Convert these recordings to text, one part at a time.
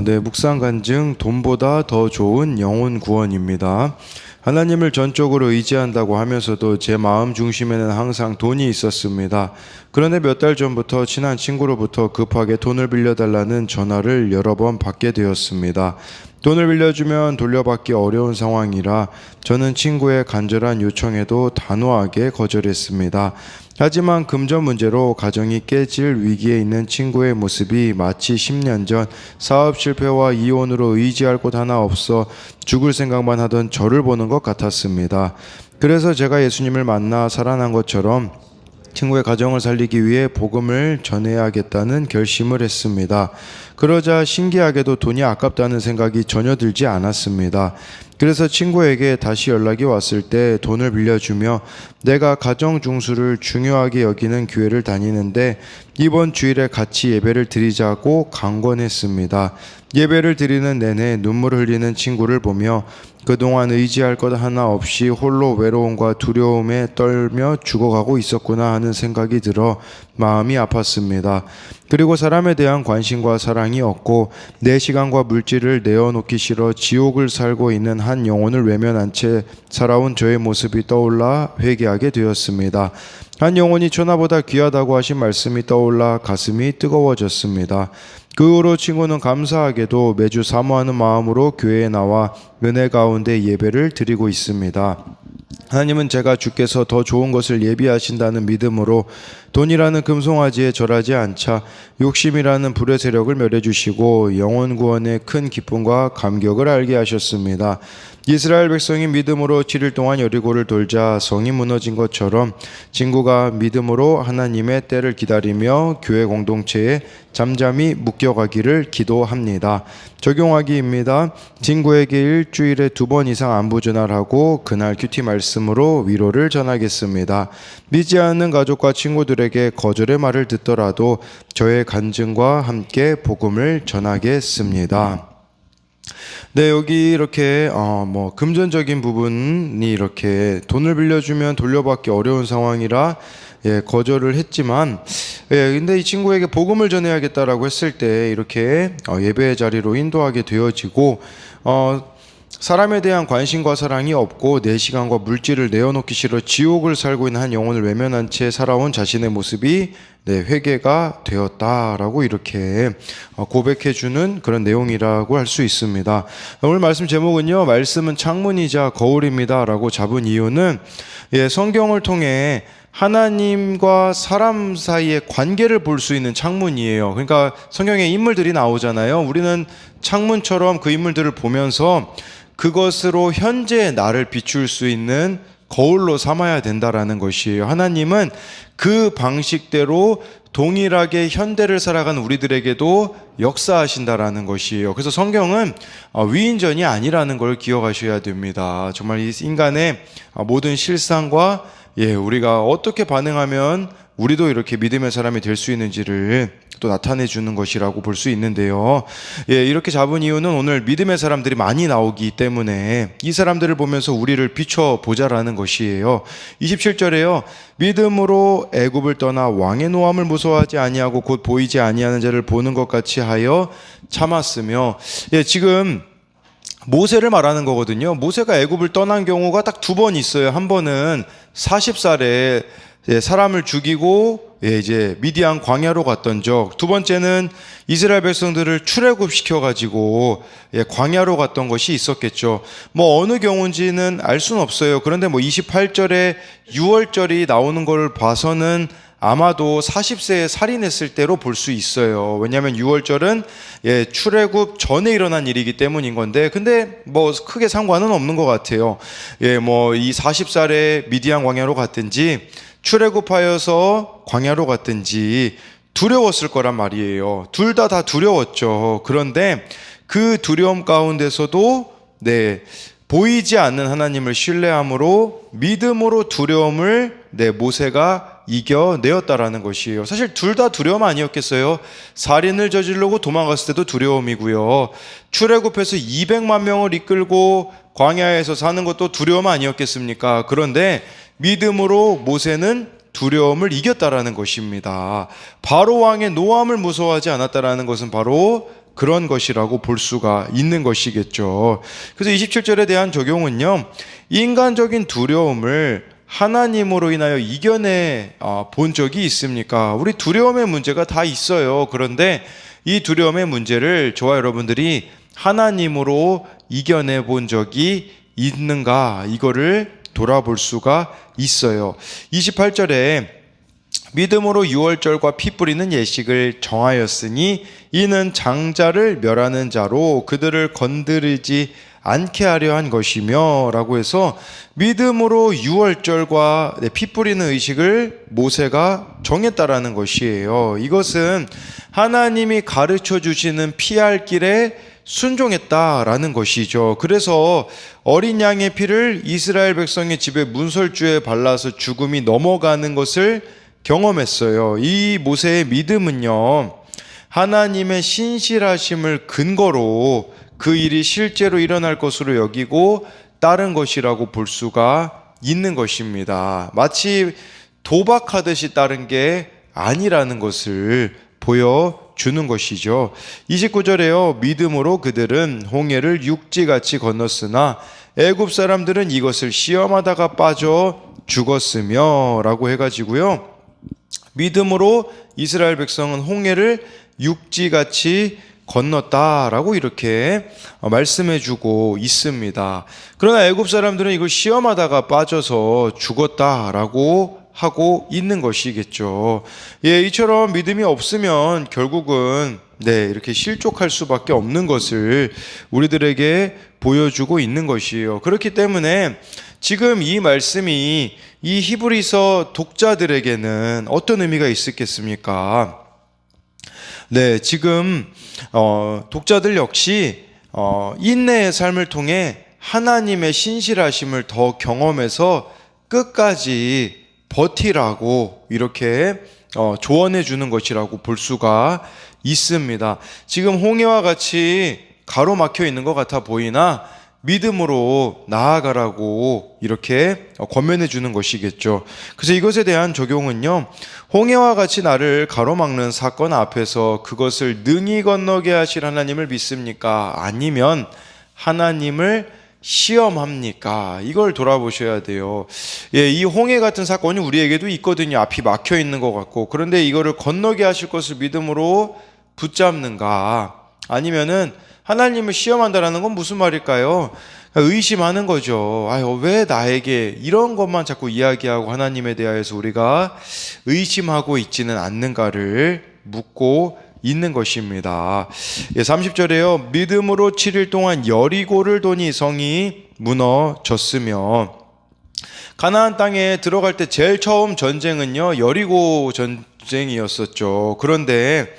네, 묵상 간증 돈보다 더 좋은 영혼 구원입니다. 하나님을 전적으로 의지한다고 하면서도 제 마음 중심에는 항상 돈이 있었습니다. 그런데 몇 달 전부터 친한 친구로부터 급하게 돈을 빌려달라는 전화를 여러 번 받게 되었습니다. 돈을 빌려주면 돌려받기 어려운 상황이라 저는 친구의 간절한 요청에도 단호하게 거절했습니다. 하지만 금전 문제로 가정이 깨질 위기에 있는 친구의 모습이 마치 10년 전 사업 실패와 이혼으로 의지할 곳 하나 없어 죽을 생각만 하던 저를 보는 것 같았습니다. 그래서 제가 예수님을 만나 살아난 것처럼 친구의 가정을 살리기 위해 복음을 전해야겠다는 결심을 했습니다. 그러자 신기하게도 돈이 아깝다는 생각이 전혀 들지 않았습니다. 그래서 친구에게 다시 연락이 왔을 때 돈을 빌려주며 내가 가정 중수를 중요하게 여기는 교회를 다니는데 이번 주일에 같이 예배를 드리자고 강권했습니다. 예배를 드리는 내내 눈물을 흘리는 친구를 보며 그동안 의지할 것 하나 없이 홀로 외로움과 두려움에 떨며 죽어가고 있었구나 하는 생각이 들어 마음이 아팠습니다. 그리고 사람에 대한 관심과 사랑이 없고 내 시간과 물질을 내어놓기 싫어 지옥을 살고 있는 한 영혼을 외면한 채 살아온 저의 모습이 떠올라 회개하게 되었습니다. 한 영혼이 천하보다 귀하다고 하신 말씀이 떠올라 가슴이 뜨거워졌습니다. 그 후로 친구는 감사하게도 매주 사모하는 마음으로 교회에 나와 은혜 가운데 예배를 드리고 있습니다. 하나님은 제가 주께서 더 좋은 것을 예비하신다는 믿음으로 돈이라는 금송아지에 절하지 않자 욕심이라는 불의 세력을 멸해주시고 영혼 구원의 큰 기쁨과 감격을 알게 하셨습니다. 이스라엘 백성이 믿음으로 7일 동안 여리고를 돌자 성이 무너진 것처럼 친구가 믿음으로 하나님의 때를 기다리며 교회 공동체에 잠잠히 묶여가기를 기도합니다. 적용하기입니다. 친구에게 일주일에 2번 이상 안부 전화하고 그날 큐티 말씀으로 위로를 전하겠습니다. 믿지 않는 가족과 친구들에게 거절의 말을 듣더라도 저의 간증과 함께 복음을 전하겠습니다. 네, 여기 이렇게 금전적인 부분이 이렇게 돈을 빌려주면 돌려받기 어려운 상황이라 거절을 했지만 근데 이 친구에게 복음을 전해야겠다라고 했을 때 이렇게 예배의 자리로 인도하게 되어지고 사람에 대한 관심과 사랑이 없고 내 시간과 물질을 내어놓기 싫어 지옥을 살고 있는 한 영혼을 외면한 채 살아온 자신의 모습이 회개가 되었다라고 이렇게 고백해주는 그런 내용이라고 할 수 있습니다. 오늘 말씀 제목은요, 말씀은 창문이자 거울입니다 라고 잡은 이유는 성경을 통해 하나님과 사람 사이의 관계를 볼 수 있는 창문이에요. 그러니까 성경에 인물들이 나오잖아요. 우리는 창문처럼 그 인물들을 보면서 그것으로 현재의 나를 비출 수 있는 거울로 삼아야 된다라는 것이에요. 하나님은 그 방식대로 동일하게 현대를 살아가는 우리들에게도 역사하신다라는 것이에요. 그래서 성경은 위인전이 아니라는 걸 기억하셔야 됩니다. 정말 이 인간의 모든 실상과 우리가 어떻게 반응하면 우리도 이렇게 믿음의 사람이 될 수 있는지를 또 나타내 주는 것이라고 볼 수 있는데요. 이렇게 잡은 이유는 오늘 믿음의 사람들이 많이 나오기 때문에 이 사람들을 보면서 우리를 비춰보자라는 것이에요. 27절에요. 믿음으로 애굽을 떠나 왕의 노함을 무서워하지 아니하고 곧 보이지 아니하는 자를 보는 것 같이 하여 참았으며 지금 모세를 말하는 거거든요. 모세가 애굽을 떠난 경우가 딱 2번 있어요. 한 번은 40살에 사람을 죽이고 이제 미디안 광야로 갔던 적, 2번째는 이스라엘 백성들을 출애굽시켜 가지고 광야로 갔던 것이 있었겠죠. 어느 경우인지는 알 수는 없어요. 그런데 28절에 6월절이 나오는 걸 봐서는 아마도 40세에 살인했을 때로 볼 수 있어요. 왜냐하면 6월절은 출애굽 전에 일어난 일이기 때문인 건데, 근데 크게 상관은 없는 것 같아요. 이 40살에 미디안 광야로 갔든지 출애굽하여서 광야로 갔든지 두려웠을 거란 말이에요. 둘 다 두려웠죠. 그런데 그 두려움 가운데서도 보이지 않는 하나님을 신뢰함으로 믿음으로 두려움을 모세가 이겨내었다라는 것이에요. 사실 둘 다 두려움 아니었겠어요? 살인을 저지르고 도망갔을 때도 두려움이고요. 출애굽해서 200만 명을 이끌고 광야에서 사는 것도 두려움 아니었겠습니까? 그런데 믿음으로 모세는 두려움을 이겼다라는 것입니다. 바로 왕의 노함을 무서워하지 않았다라는 것은 바로 그런 것이라고 볼 수가 있는 것이겠죠. 그래서 27절에 대한 적용은요, 인간적인 두려움을 하나님으로 인하여 이겨내 본 적이 있습니까? 우리 두려움의 문제가 다 있어요. 그런데 이 두려움의 문제를 저와 여러분들이 하나님으로 이겨내 본 적이 있는가, 이거를 돌아볼 수가 있어요. 28절에 믿음으로 유월절과 피 뿌리는 예식을 정하였으니 이는 장자를 멸하는 자로 그들을 건드리지 않게 하려 한 것이며 라고 해서 믿음으로 유월절과 피 뿌리는 의식을 모세가 정했다라는 것이에요. 이것은 하나님이 가르쳐 주시는 피할 길에 순종했다라는 것이죠. 그래서 어린 양의 피를 이스라엘 백성의 집에 문설주에 발라서 죽음이 넘어가는 것을 경험했어요. 이 모세의 믿음은요, 하나님의 신실하심을 근거로 그 일이 실제로 일어날 것으로 여기고 따른 것이라고 볼 수가 있는 것입니다. 마치 도박하듯이 따른 게 아니라는 것을 보여주는 것이죠. 29절에요. 믿음으로 그들은 홍해를 육지같이 건넜으나 애굽 사람들은 이것을 시험하다가 빠져 죽었으며 라고 해가지고요, 믿음으로 이스라엘 백성은 홍해를 육지같이 건넜다라고 이렇게 말씀해주고 있습니다. 그러나 애굽 사람들은 이걸 시험하다가 빠져서 죽었다라고 하고 있는 것이겠죠. 예, 이처럼 믿음이 없으면 결국은 이렇게 실족할 수밖에 없는 것을 우리들에게 보여주고 있는 것이에요. 그렇기 때문에 지금 이 말씀이 이 히브리서 독자들에게는 어떤 의미가 있었겠습니까? 지금 독자들 역시 인내의 삶을 통해 하나님의 신실하심을 더 경험해서 끝까지 버티라고 이렇게 조언해 주는 것이라고 볼 수가 있습니다. 지금 홍해와 같이 가로막혀 있는 것 같아 보이나 믿음으로 나아가라고 이렇게 권면해 주는 것이겠죠. 그래서 이것에 대한 적용은요, 홍해와 같이 나를 가로막는 사건 앞에서 그것을 능히 건너게 하실 하나님을 믿습니까? 아니면 하나님을 시험합니까? 이걸 돌아보셔야 돼요. 예, 이 홍해 같은 사건이 우리에게도 있거든요. 앞이 막혀 있는 것 같고. 그런데 이거를 건너게 하실 것을 믿음으로 붙잡는가? 아니면은 하나님을 시험한다라는 건 무슨 말일까요? 의심하는 거죠. 왜 나에게 이런 것만 자꾸 이야기하고 하나님에 대하여서 우리가 의심하고 있지는 않는가를 묻고 있는 것입니다. 30절에요. 믿음으로 7일 동안 여리고를 도니 성이 무너졌으며, 가나안 땅에 들어갈 때 제일 처음 전쟁은요, 여리고 전쟁이었었죠. 그런데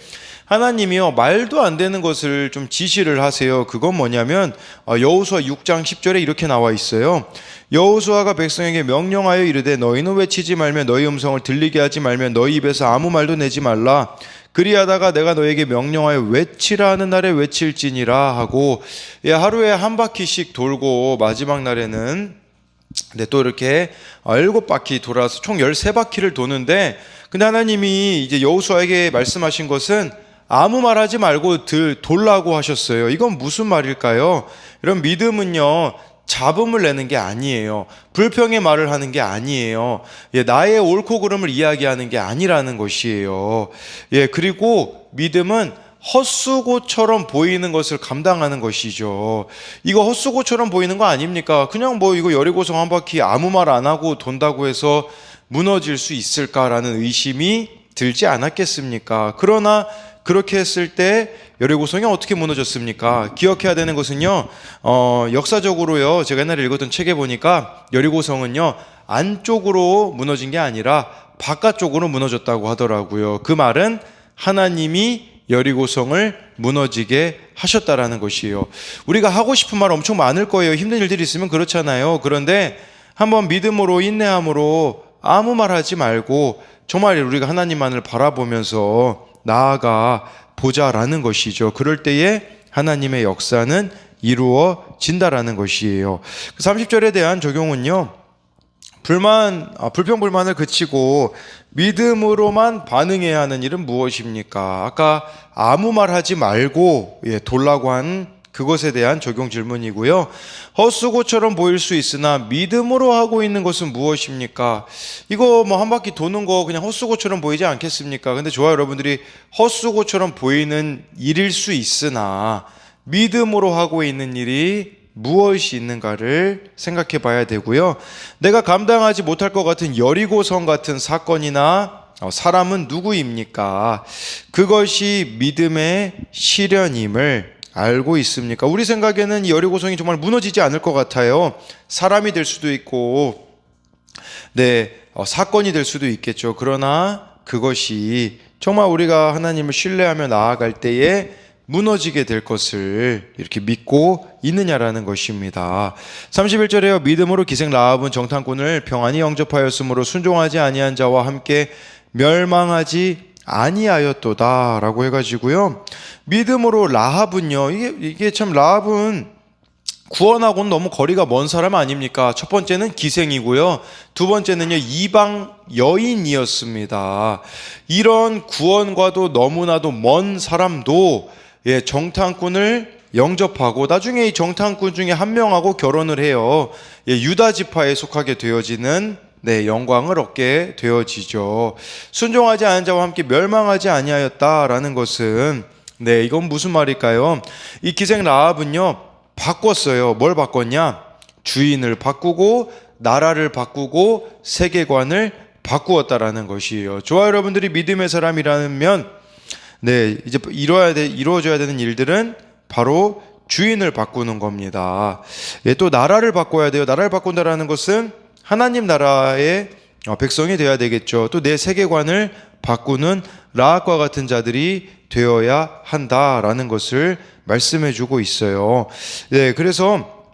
하나님이요, 말도 안 되는 것을 좀 지시를 하세요. 그건 뭐냐면 여호수아 6장 10절에 이렇게 나와 있어요. 여호수아가 백성에게 명령하여 이르되 너희는 외치지 말며 너희 음성을 들리게 하지 말며 너희 입에서 아무 말도 내지 말라. 그리하다가 내가 너에게 명령하여 외치라 하는 날에 외칠지니라 하고, 하루에 한 바퀴씩 돌고 마지막 날에는 또 이렇게 7바퀴 돌아서 총 13바퀴를 도는데, 근데 하나님이 이제 여호수아에게 말씀하신 것은 아무 말하지 말고 돌라고 하셨어요. 이건 무슨 말일까요? 이런 믿음은요, 잡음을 내는 게 아니에요. 불평의 말을 하는 게 아니에요. 나의 옳고 그름을 이야기하는 게 아니라는 것이에요. 그리고 믿음은 헛수고처럼 보이는 것을 감당하는 것이죠. 이거 헛수고처럼 보이는 거 아닙니까? 그냥 이거 여리고성 한 바퀴 아무 말 안 하고 돈다고 해서 무너질 수 있을까라는 의심이 들지 않았겠습니까? 그러나 그렇게 했을 때 여리고성이 어떻게 무너졌습니까? 기억해야 되는 것은요, 역사적으로요, 제가 옛날에 읽었던 책에 보니까 여리고성은요, 안쪽으로 무너진 게 아니라 바깥쪽으로 무너졌다고 하더라고요. 그 말은 하나님이 여리고성을 무너지게 하셨다라는 것이에요. 우리가 하고 싶은 말 엄청 많을 거예요. 힘든 일들이 있으면 그렇잖아요. 그런데 한번 믿음으로, 인내함으로 아무 말 하지 말고 정말 우리가 하나님만을 바라보면서 나아가 보자라는 것이죠. 그럴 때에 하나님의 역사는 이루어진다라는 것이에요. 30절에 대한 적용은요, 불평불만을 그치고 믿음으로만 반응해야 하는 일은 무엇입니까? 아까 아무 말 하지 말고 돌라고 한 그것에 대한 적용 질문이고요. 헛수고처럼 보일 수 있으나 믿음으로 하고 있는 것은 무엇입니까? 이거 뭐 한 바퀴 도는 거 그냥 헛수고처럼 보이지 않겠습니까? 근데 좋아요, 여러분들이 헛수고처럼 보이는 일일 수 있으나 믿음으로 하고 있는 일이 무엇이 있는가를 생각해 봐야 되고요. 내가 감당하지 못할 것 같은 여리고성 같은 사건이나 사람은 누구입니까? 그것이 믿음의 시련임을 알고 있습니까? 우리 생각에는 이 여리고성이 정말 무너지지 않을 것 같아요. 사람이 될 수도 있고, 사건이 될 수도 있겠죠. 그러나 그것이 정말 우리가 하나님을 신뢰하며 나아갈 때에 무너지게 될 것을 이렇게 믿고 있느냐라는 것입니다. 31절에요. 믿음으로 기생 라합은 정탐꾼을 평안히 영접하였으므로 순종하지 아니한 자와 함께 멸망하지 아니하였도다 라고 해가지고요. 믿음으로 라합은요, 이게 참 라합은 구원하고는 너무 거리가 먼 사람 아닙니까? 첫 번째는 기생이고요. 두 번째는요, 이방 여인이었습니다. 이런 구원과도 너무나도 먼 사람도 정탐꾼을 영접하고 나중에 이 정탐꾼 중에 한 명하고 결혼을 해요. 유다 지파에 속하게 되어지는 영광을 얻게 되어지죠. 순종하지 않은 자와 함께 멸망하지 아니하였다라는 것은 이건 무슨 말일까요? 이 기생 라합은요, 바꿨어요. 뭘 바꿨냐? 주인을 바꾸고 나라를 바꾸고 세계관을 바꾸었다라는 것이에요. 좋아요, 여러분들이 믿음의 사람이라면 이제 이루어져야 되는 일들은 바로 주인을 바꾸는 겁니다. 또 나라를 바꿔야 돼요. 나라를 바꾼다라는 것은 하나님 나라의 백성이 되어야 되겠죠. 또 내 세계관을 바꾸는 라합과 같은 자들이 되어야 한다라는 것을 말씀해 주고 있어요. 그래서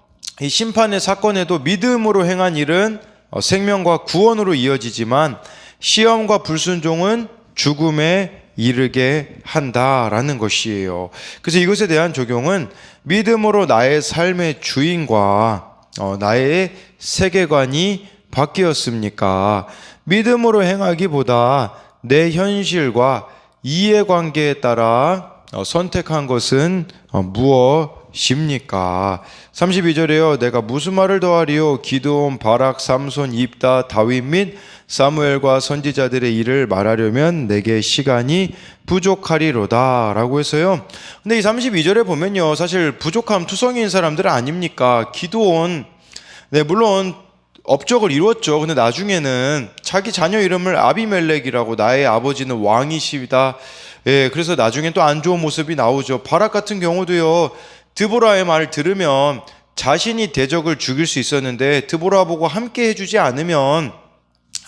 이 심판의 사건에도 믿음으로 행한 일은 생명과 구원으로 이어지지만 시험과 불순종은 죽음에 이르게 한다라는 것이에요. 그래서 이것에 대한 적용은 믿음으로 나의 삶의 주인과 나의 세계관이 바뀌었습니까? 믿음으로 행하기보다 내 현실과 이해관계에 따라 선택한 것은 무엇입니까? 32절에요. 내가 무슨 말을 더하리요? 기드온, 바락, 삼손, 입다, 다윗 및 사무엘과 선지자들의 일을 말하려면 내게 시간이 부족하리로다 라고 해서요. 근데 이 32절에 보면요, 사실 부족함 투성이인 사람들 아닙니까? 기드온, 물론 업적을 이루었죠. 근데 나중에는 자기 자녀 이름을 아비멜렉이라고, 나의 아버지는 왕이시다. 그래서 나중엔 또 안 좋은 모습이 나오죠. 바락 같은 경우도요, 드보라의 말을 들으면 자신이 대적을 죽일 수 있었는데 드보라 보고 함께 해주지 않으면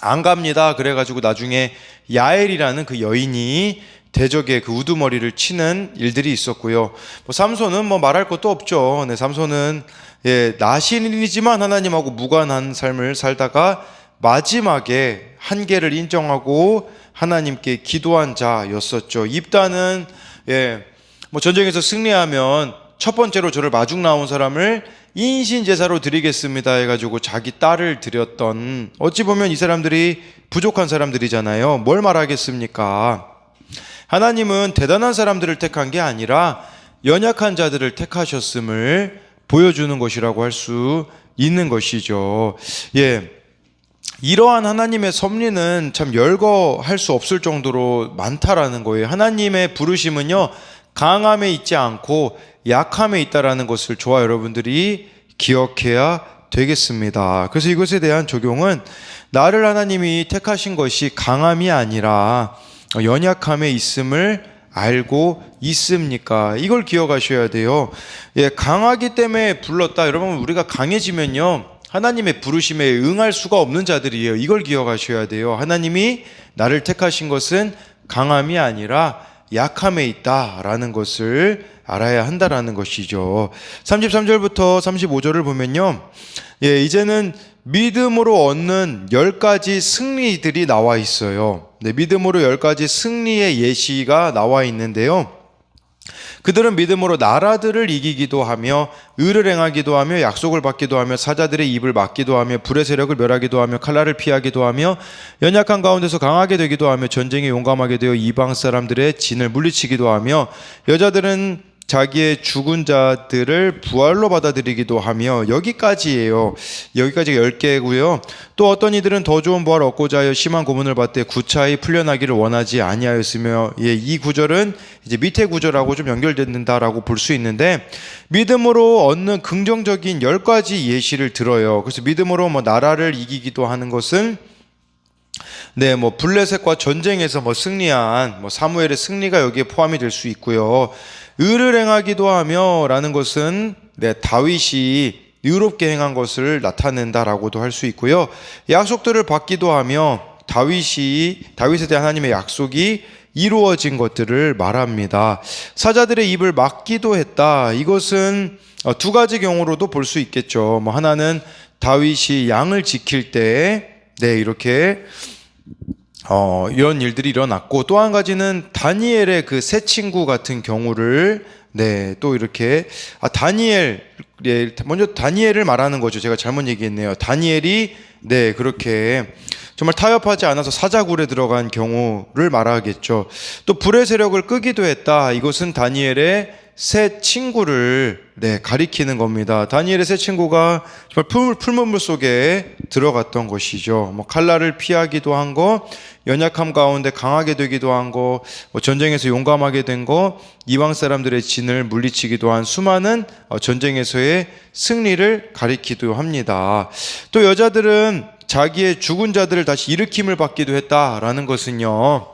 안 갑니다. 그래가지고 나중에 야엘이라는 그 여인이 대적의 그 우두머리를 치는 일들이 있었고요. 삼손은 말할 것도 없죠. 삼손은 나신이지만 하나님하고 무관한 삶을 살다가 마지막에 한계를 인정하고 하나님께 기도한 자였었죠. 입다는 전쟁에서 승리하면 첫 번째로 저를 마중 나온 사람을 인신제사로 드리겠습니다 해가지고 자기 딸을 드렸던, 어찌 보면 이 사람들이 부족한 사람들이잖아요. 뭘 말하겠습니까? 하나님은 대단한 사람들을 택한 게 아니라 연약한 자들을 택하셨음을 보여주는 것이라고 할 수 있는 것이죠. 이러한 하나님의 섭리는 참 열거할 수 없을 정도로 많다라는 거예요. 하나님의 부르심은요, 강함에 있지 않고 약함에 있다라는 것을 저와 여러분들이 기억해야 되겠습니다. 그래서 이것에 대한 적용은 나를 하나님이 택하신 것이 강함이 아니라 연약함에 있음을 알고 있습니까? 이걸 기억하셔야 돼요. 강하기 때문에 불렀다. 여러분, 우리가 강해지면요, 하나님의 부르심에 응할 수가 없는 자들이에요. 이걸 기억하셔야 돼요. 하나님이 나를 택하신 것은 강함이 아니라 약함에 있다라는 것을 알아야 한다라는 것이죠. 33절부터 35절을 보면요, 이제는 믿음으로 얻는 10가지 승리들이 나와 있어요. 믿음으로 10가지 승리의 예시가 나와 있는데요, 그들은 믿음으로 나라들을 이기기도 하며 의를 행하기도 하며 약속을 받기도 하며 사자들의 입을 막기도 하며 불의 세력을 멸하기도 하며 칼날을 피하기도 하며 연약한 가운데서 강하게 되기도 하며 전쟁에 용감하게 되어 이방 사람들의 진을 물리치기도 하며 여자들은 자기의 죽은 자들을 부활로 받아들이기도 하며 여기까지예요. 여기까지가 10개고요. 또 어떤 이들은 더 좋은 부활을 얻고자 하여 심한 고문을 받되 구차히 풀려나기를 원하지 아니하였으며, 이 구절은 이제 밑에 구절하고 좀 연결된다라고 볼 수 있는데, 믿음으로 얻는 긍정적인 10가지 예시를 들어요. 그래서 믿음으로 나라를 이기기도 하는 것은 블레셋과 전쟁에서 승리한 사무엘의 승리가 여기에 포함이 될 수 있고요. 의를 행하기도 하며 라는 것은 다윗이 의롭게 행한 것을 나타낸다라고도 할 수 있고요. 약속들을 받기도 하며 다윗에 대한 하나님의 약속이 이루어진 것들을 말합니다. 사자들의 입을 막기도 했다. 이것은 두 가지 경우로도 볼 수 있겠죠. 하나는 다윗이 양을 지킬 때 이렇게 이런 일들이 일어났고, 또 한 가지는 다니엘의 그 세 친구 같은 경우를 또 이렇게 먼저 다니엘을 말하는 거죠. 제가 잘못 얘기했네요. 다니엘이 그렇게 정말 타협하지 않아서 사자굴에 들어간 경우를 말하겠죠. 또 불의 세력을 끄기도 했다. 이것은 다니엘의 세 친구를 가리키는 겁니다. 다니엘의 세 친구가 정말 풀문물 속에 들어갔던 것이죠. 칼날을 피하기도 한 거, 연약함 가운데 강하게 되기도 한 거, 전쟁에서 용감하게 된 거, 이방 사람들의 진을 물리치기도 한 수많은 전쟁에서의 승리를 가리키기도 합니다. 또 여자들은 자기의 죽은 자들을 다시 일으킴을 받기도 했다라는 것은요,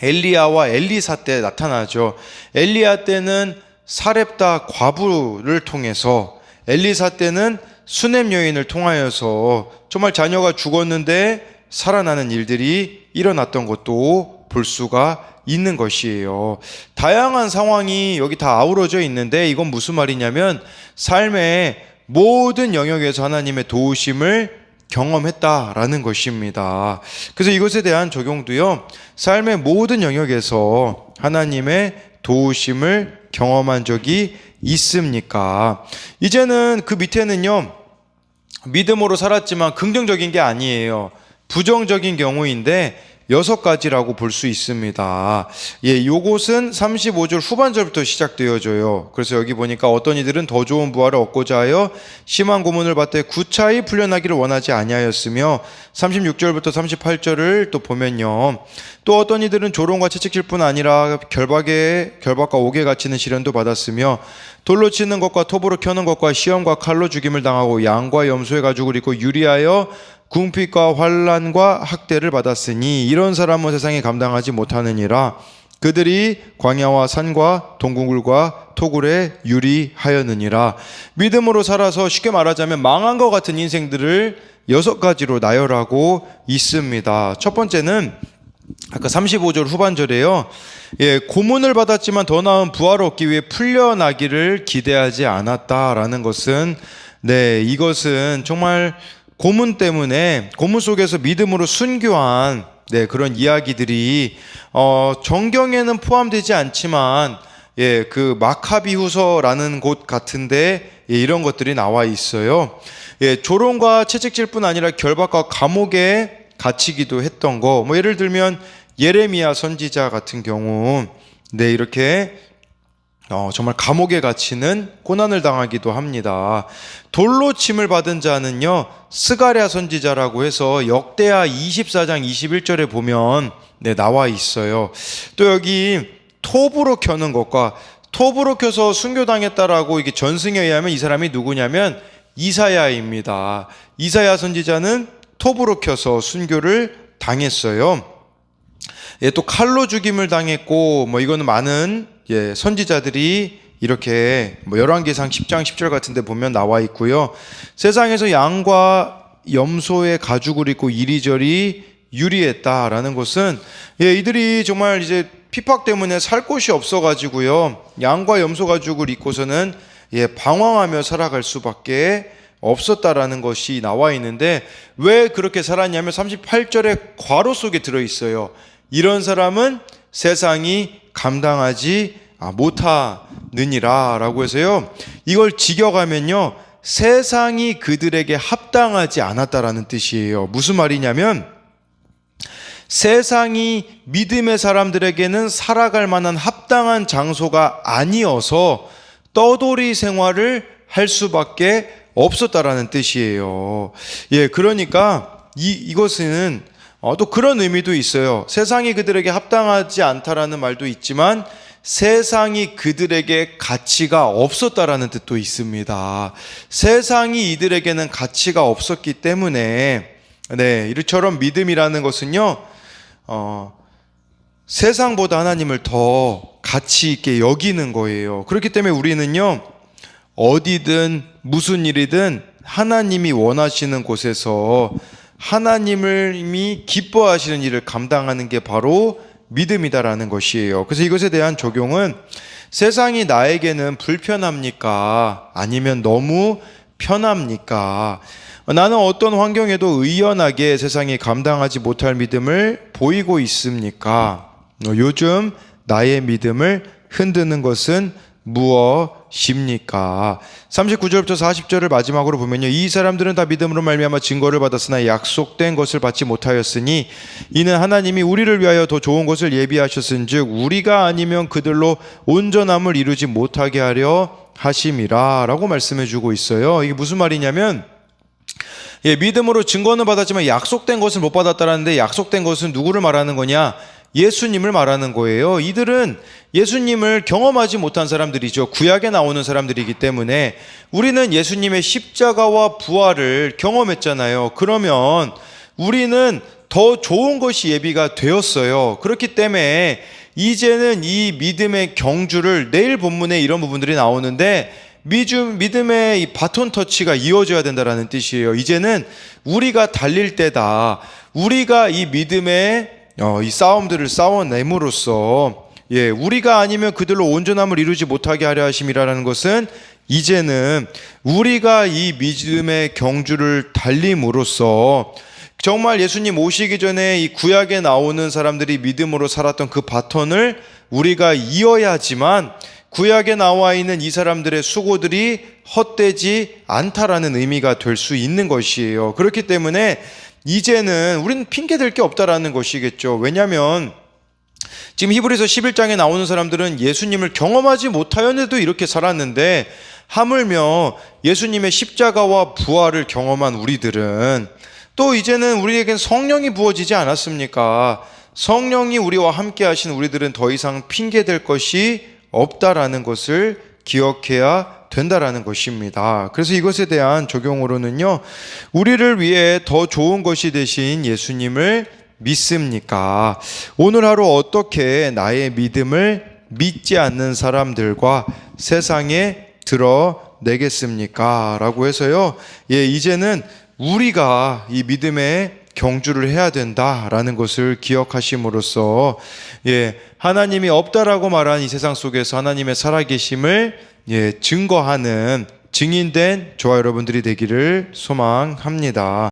엘리야와 엘리사 때 나타나죠. 엘리야 때는 사렙다 과부를 통해서, 엘리사 때는 수넴 여인을 통하여서 정말 자녀가 죽었는데 살아나는 일들이 일어났던 것도 볼 수가 있는 것이에요. 다양한 상황이 여기 다 아우러져 있는데, 이건 무슨 말이냐면 삶의 모든 영역에서 하나님의 도우심을 경험했다라는 것입니다. 그래서 이것에 대한 적용도요, 삶의 모든 영역에서 하나님의 도우심을 경험한 적이 있습니까? 이제는 그 밑에는요, 믿음으로 살았지만 긍정적인 게 아니에요. 부정적인 경우인데 6가지라고 볼 수 있습니다. 요것은 35절 후반절부터 시작되어져요. 그래서 여기 보니까 어떤 이들은 더 좋은 부활을 얻고자 하여 심한 고문을 받되 구차히 풀려나기를 원하지 아니하였으며, 36절부터 38절을 또 보면요, 또 어떤 이들은 조롱과 채찍질 뿐 아니라 결박과 옥에 갇히는 시련도 받았으며, 돌로 치는 것과 톱으로 켜는 것과 시험과 칼로 죽임을 당하고 양과 염소의 가죽을 입고 유리하여 궁핍과 환난과 학대를 받았으니 이런 사람은 세상에 감당하지 못하느니라. 그들이 광야와 산과 동굴과 토굴에 유리하였느니라. 믿음으로 살아서 쉽게 말하자면 망한 것 같은 인생들을 6가지로 나열하고 있습니다. 첫 번째는 아까 35절 후반절에요, 고문을 받았지만 더 나은 부활을 얻기 위해 풀려나기를 기대하지 않았다라는 것은, 이것은 정말 고문 때문에, 고문 속에서 믿음으로 순교한 그런 이야기들이 정경에는 포함되지 않지만 그 마카비후서라는 곳 같은데 이런 것들이 나와 있어요. 조롱과 채찍질뿐 아니라 결박과 감옥에 갇히기도 했던 거, 예를 들면 예레미야 선지자 같은 경우 이렇게 정말 감옥에 갇히는 고난을 당하기도 합니다. 돌로 침을 받은 자는요, 스가랴 선지자라고 해서 역대하 24장 21절에 보면 나와 있어요. 또 여기 톱으로 켜는 것과, 톱으로 켜서 순교당했다라고 이게 전승에 의하면 이 사람이 누구냐면 이사야입니다. 이사야 선지자는 톱으로 켜서 순교를 당했어요. 또 칼로 죽임을 당했고, 이거는 많은 선지자들이 이렇게 열왕기상 10장 10절 같은 데 보면 나와 있고요. 세상에서 양과 염소의 가죽을 입고 이리저리 유리했다라는 것은, 이들이 정말 이제 핍박 때문에 살 곳이 없어가지고요, 양과 염소 가죽을 입고서는 방황하며 살아갈 수밖에 없었다라는 것이 나와 있는데, 왜 그렇게 살았냐면 38절의 괄호 속에 들어있어요. 이런 사람은 세상이 감당하지 못하느니라 라고 해서요, 이걸 직역하면요, 세상이 그들에게 합당하지 않았다라는 뜻이에요. 무슨 말이냐면 세상이 믿음의 사람들에게는 살아갈 만한 합당한 장소가 아니어서 떠돌이 생활을 할 수밖에 없었다라는 뜻이에요. 그러니까 이것은 또 그런 의미도 있어요. 세상이 그들에게 합당하지 않다라는 말도 있지만 세상이 그들에게 가치가 없었다라는 뜻도 있습니다. 세상이 이들에게는 가치가 없었기 때문에 이처럼 믿음이라는 것은요, 세상보다 하나님을 더 가치 있게 여기는 거예요. 그렇기 때문에 우리는요, 어디든 무슨 일이든 하나님이 원하시는 곳에서 하나님이 기뻐하시는 일을 감당하는 게 바로 믿음이다라는 것이에요. 그래서 이것에 대한 적용은 세상이 나에게는 불편합니까? 아니면 너무 편합니까? 나는 어떤 환경에도 의연하게 세상이 감당하지 못할 믿음을 보이고 있습니까? 요즘 나의 믿음을 흔드는 것은 무엇입니까? 39절부터 40절을 마지막으로 보면요, 이 사람들은 다 믿음으로 말미암아 증거를 받았으나 약속된 것을 받지 못하였으니 이는 하나님이 우리를 위하여 더 좋은 것을 예비하셨은즉 우리가 아니면 그들로 온전함을 이루지 못하게 하려 하심이라 라고 말씀해 주고 있어요. 이게 무슨 말이냐면 믿음으로 증거는 받았지만 약속된 것을 못 받았다라는데, 약속된 것은 누구를 말하는 거냐? 예수님을 말하는 거예요. 이들은 예수님을 경험하지 못한 사람들이죠. 구약에 나오는 사람들이기 때문에 우리는 예수님의 십자가와 부활을 경험했잖아요. 그러면 우리는 더 좋은 것이 예비가 되었어요. 그렇기 때문에 이제는 이 믿음의 경주를, 내일 본문에 이런 부분들이 나오는데 믿음의 이 바톤 터치가 이어져야 된다는 뜻이에요. 이제는 우리가 달릴 때다. 우리가 이 믿음의 이 싸움들을 싸워냄으로써 우리가 아니면 그들로 온전함을 이루지 못하게 하려 하심이라는 것은 이제는 우리가 이 믿음의 경주를 달림으로써 정말 예수님 오시기 전에 이 구약에 나오는 사람들이 믿음으로 살았던 그 바톤을 우리가 이어야지만 구약에 나와 있는 이 사람들의 수고들이 헛되지 않다라는 의미가 될 수 있는 것이에요. 그렇기 때문에 이제는 우리는 핑계댈 게 없다라는 것이겠죠. 왜냐하면 지금 히브리서 11장에 나오는 사람들은 예수님을 경험하지 못하였는데도 이렇게 살았는데, 하물며 예수님의 십자가와 부활을 경험한 우리들은 또 이제는 우리에겐 성령이 부어지지 않았습니까? 성령이 우리와 함께 하신 우리들은 더 이상 핑계댈 것이 없다라는 것을 기억해야 된다라는 것입니다. 그래서 이것에 대한 적용으로는요, 우리를 위해 더 좋은 것이 되신 예수님을 믿습니까? 오늘 하루 어떻게 나의 믿음을 믿지 않는 사람들과 세상에 드러내겠습니까? 라고 해서요, 이제는 우리가 이 믿음의 경주를 해야 된다라는 것을 기억하심으로써 하나님이 없다라고 말한 이 세상 속에서 하나님의 살아계심을 증거하는 증인된 저와 여러분들이 되기를 소망합니다.